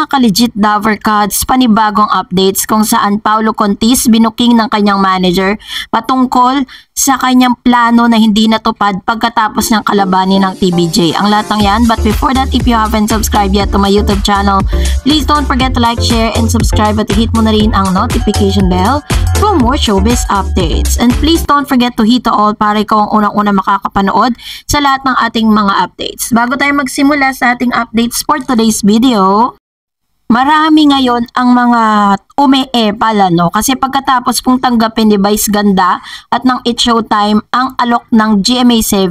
mga ka-legit Dover Cats, panibagong updates kung saan Paulo Contis binuking ng kanyang manager patungkol sa kanyang plano na hindi natupad pagkatapos ng kalabanin ng TBJ. Ang lahat ng yan, but before that, if you haven't subscribed yet to my YouTube channel, please don't forget to like, share, and subscribe at hit mo na rin ang notification bell for more showbiz updates. And please don't forget to hit the all para ikaw ang unang-una makakapanood sa lahat ng ating mga updates. Bago tayo magsimula sa ating updates for today's video, marami ngayon ang mga umi-epal, no? Kasi pagkatapos pong tanggapin ni Vice Ganda at ng It's Showtime ang alok ng GMA7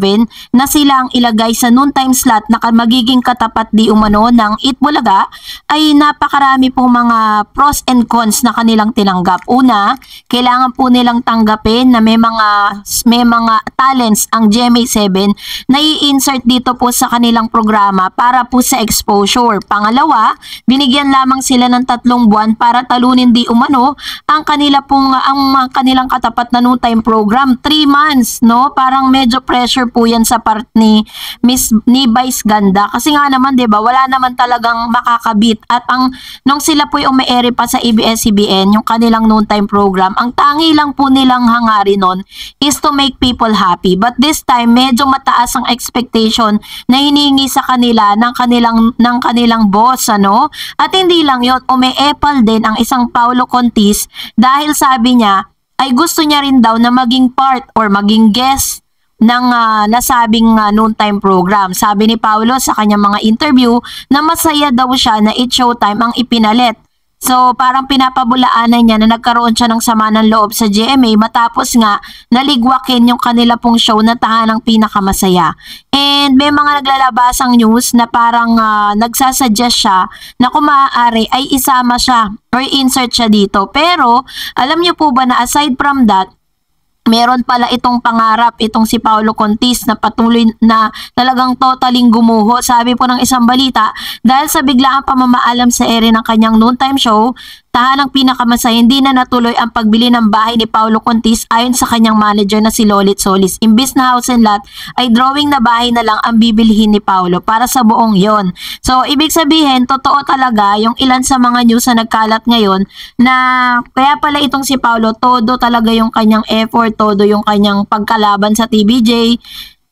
na sila ang ilagay sa noontime slot na magiging katapat di umano ng Eat Bulaga, ay napakarami pong mga pros and cons na kanilang tinanggap. Una, kailangan po nilang tanggapin na may mga talents ang GMA7 na i-insert dito po sa kanilang programa para po sa exposure. Pangalawa, binigyan lamang sila ng 3 buwan para talunin di umano ang kanilang katapat na noontime program. 3 months, no? Parang medyo pressure po yan sa part ni Vice Ganda. Kasi nga naman, 'di ba, wala naman talagang makakabit. At nung sila po yung umi-air pa sa ABS-CBN, yung kanilang noontime program, ang tangi lang po nilang hangarin nun is to make people happy. But this time, medyo mataas ang expectation na hinihingi sa kanila ng kanilang boss, ano? At hindi lang yun, umi-epal din ang isang Paulo Contis dahil sabi niya ay gusto niya rin daw na maging part or maging guest ng nasabing noontime program. Sabi ni Paulo sa kanyang mga interview na masaya daw siya na It's Showtime ang ipinalit. So parang pinapabulaanan niya na nagkaroon siya ng sama ng loob sa GMA matapos nga naligwakin yung kanila pong show na tahanang pinakamasaya. And may mga naglalabasang news na parang nagsasuggest siya na kung maaari ay isama siya or insert siya dito. Pero alam niyo po ba na aside from that, meron pala itong pangarap, itong si Paulo Contis na patuloy na talagang totaling gumuho. Sabi po ng isang balita, dahil sa biglaang pamamaalam sa ere ng kanyang noontime show, tahanang pinakamasaya, hindi na natuloy ang pagbili ng bahay ni Paulo Contis ayon sa kanyang manager na si Lolit Solis. Imbis na house and lot, ay drawing na bahay na lang ang bibilihin ni Paulo para sa buong yon. So, ibig sabihin, totoo talaga yung ilan sa mga news na nagkalat ngayon na kaya pala itong si Paulo, todo talaga yung kanyang effort, todo yung kanyang pagkalaban sa TBJ.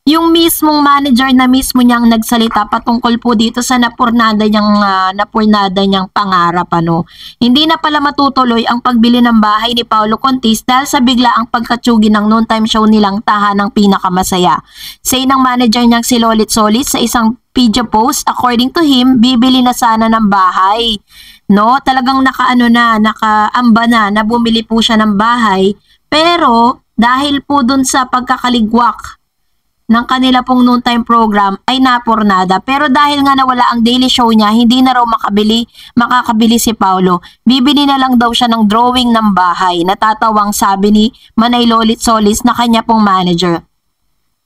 Yung mismong manager na mismo niyang nagsalita patungkol po dito sa napurnada niyang pangarap, ano. Hindi na pala matutuloy ang pagbili ng bahay ni Paulo Contis dahil sa biglaang pagkatsugi ng noontime show nilang tahanang pinakamasaya. Say ng manager niyang si Lolit Solis sa isang video post, according to him, bibili na sana ng bahay. No, talagang nakaamba na bumili po siya ng bahay, pero dahil po dun sa pagkakaligwak ng kanila pong noontime program ay napurnada. Pero dahil nga nawala ang daily show niya, hindi na raw makakabili si Paulo. Bibili na lang daw siya ng drawing ng bahay. Natatawang sabi ni Manay Lolit Solis na kanya pong manager.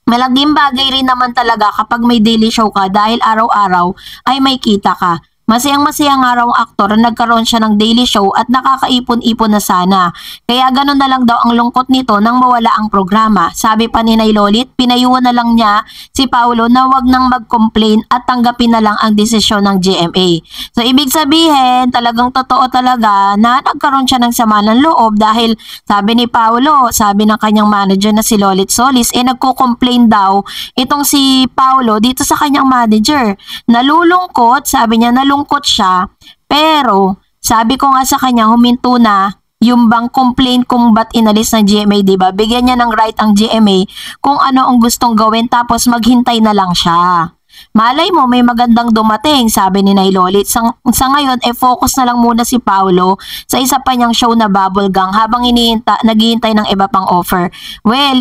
Malaking bagay rin naman talaga kapag may daily show ka dahil araw-araw ay may kita ka. Masayang-masayang araw ang aktor na nagkaroon siya ng daily show at nakakaipon-ipon na sana. Kaya ganun na lang daw ang lungkot nito nang mawala ang programa. Sabi pa ni Nay Lolit, pinayuhan na lang niya si Paulo na wag nang mag-complain at tanggapin na lang ang desisyon ng GMA. So ibig sabihin, talagang totoo talaga na nagkaroon siya ng sama ng loob dahil sabi ni Paulo, sabi ng kanyang manager na si Lolit Solis, nagko-complain daw itong si Paulo dito sa kanyang manager. Nalulungkot, sabi niya nalungkot siya, pero sabi ko nga sa kanya huminto na yung bang complain kung ba't inalis ng GMA, diba? Bigyan niya ng right ang GMA kung ano ang gustong gawin tapos maghintay na lang siya. Malay mo may magandang dumating, sabi ni Nay Lolit. Sa ngayon, focus na lang muna si Paulo sa isa pa niyang show na Bubble Gang habang naghihintay ng iba pang offer. Well,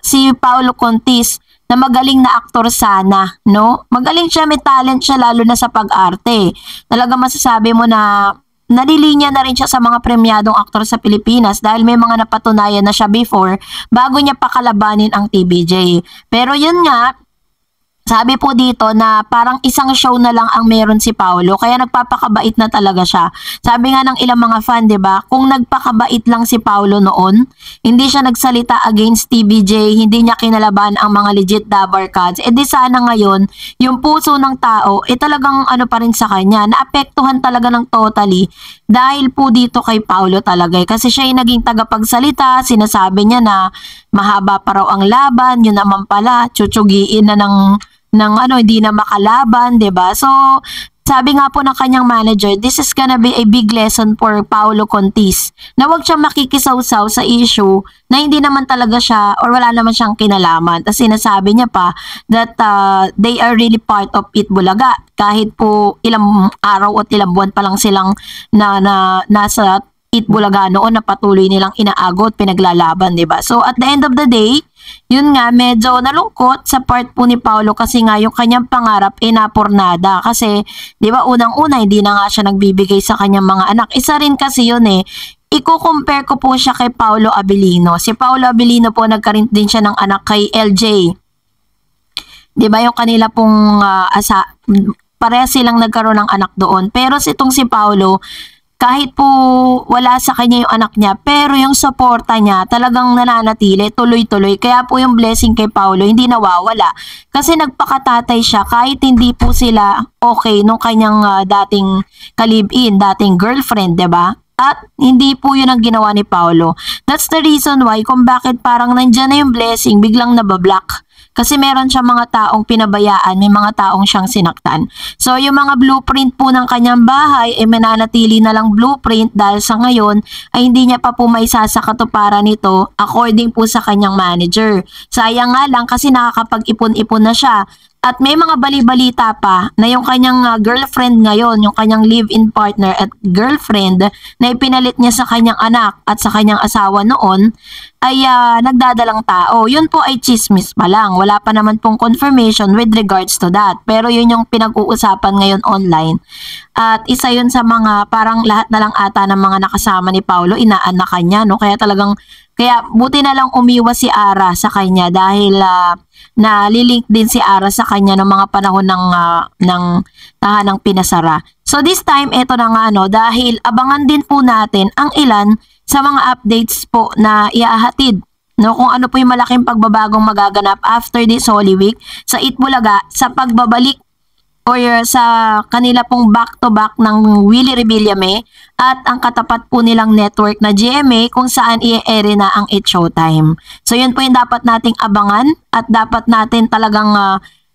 si Paulo Contis na magaling na aktor sana, no? Magaling siya, may talent siya lalo na sa pag-arte. Talaga masasabi mo na nalilinya na rin siya sa mga premyadong aktor sa Pilipinas dahil may mga napatunayan na siya before bago niya pakalabanin ang TBJ. Pero yun nga, Sabi po dito na parang isang show na lang ang meron si Paolo kaya nagpapakabait na talaga siya. Sabi nga ng ilang mga fan, 'di ba? Kung nagpakabait lang si Paolo noon, hindi siya nagsalita against TBJ, hindi niya kinalaban ang mga legit Dabar Cats. Eh di sana ngayon, yung puso ng tao talagang ano pa rin sa kanya, naapektuhan talaga ng totally dahil po dito kay Paolo talaga. Kasi siya yung naging tagapagsalita, sinasabi niya na mahaba pa raw ang laban, yun naman pala, tsutsugiin na ng hindi na makalaban, 'di ba? So, sabi nga po ng kanyang manager, this is gonna be a big lesson for Paolo Contis. Na wag siyang makikisawsaw sa issue na hindi naman talaga siya or wala naman siyang kinalaman. Tapos sinasabi niya pa that they are really part of It Bulaga. Kahit po ilang araw at ilang buwan pa lang silang nasa It Bulaga noon na patuloy nilang inaagot, pinaglalaban, 'di ba? So at the end of the day, yun nga, medyo nalungkot sa part po ni Paolo kasi nga yung kanyang pangarap napurnada. Kasi, di ba, unang-una, hindi na nga siya nagbibigay sa kanyang mga anak. Isa rin kasi yun Iko-compare ko po siya kay Paolo Abilino. Si Paolo Abilino po, nagkaroon din siya ng anak kay LJ. Di ba, yung kanila pong pareha silang nagkaroon ng anak doon. Pero itong si Paolo, kahit po wala sa kanya yung anak niya, pero yung suporta niya talagang nananatili, tuloy-tuloy. Kaya po yung blessing kay Paolo hindi nawawala. Kasi nagpakatatay siya kahit hindi po sila okay nung kanyang dating ka-live-in, dating girlfriend, 'di ba? At hindi po yun ang ginawa ni Paolo. That's the reason why kung bakit parang nandyan na yung blessing, biglang nabablock. Kasi meron siya mga taong pinabayaan, may mga taong siyang sinaktan. So yung mga blueprint po ng kanyang bahay mananatili na lang blueprint dahil sa ngayon ay hindi niya pa po maisa sa katuparan nito according po sa kanyang manager. Sayang nga lang kasi nakakapag-ipon-ipon na siya. At may mga bali-balita pa na yung kanyang girlfriend ngayon, yung kanyang live-in partner at girlfriend na ipinalit niya sa kanyang anak at sa kanyang asawa noon ay nagdadalang tao. Yun po ay chismis pa lang. Wala pa naman pong confirmation with regards to that. Pero yun yung pinag-uusapan ngayon online. At isa yun sa mga parang lahat na lang ata ng mga nakasama ni Paolo, inaanakan niya, no? Kaya buti na lang umiwas si Ara sa kanya dahil nalilink din si Ara sa kanya ng mga panahon ng tahanang pinasara. So this time, eto na nga dahil abangan din po natin ang ilan sa mga updates po na iahatid. No, kung ano po yung malaking pagbabagong magaganap after this Holy Week sa It Bulaga sa pagbabalik or sa kanila pong back-to-back ng Willie Rebillame at ang katapat po nilang network na GMA kung saan i-air na ang It Showtime. So yun po yung dapat nating abangan at dapat natin talagang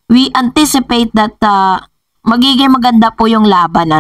we anticipate that magiging maganda po yung laban,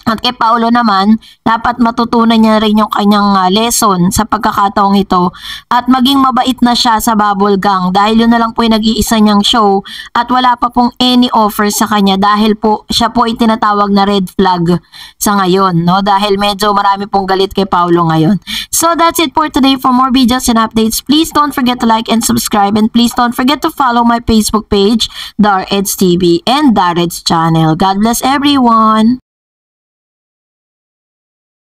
At kay Paolo naman, dapat matutunan niya rin yung kanyang lesson sa pagkakataong ito at maging mabait na siya sa Bubble Gang dahil yun na lang po yung nag-iisa niyang show at wala pa pong any offer sa kanya dahil po siya po ay tinatawag na red flag sa ngayon, dahil medyo marami pong galit kay Paolo ngayon. So that's it for today. For more videos and updates, please don't forget to like and subscribe and please don't forget to follow my Facebook page, DarEds TV and DarEds channel. God bless everyone!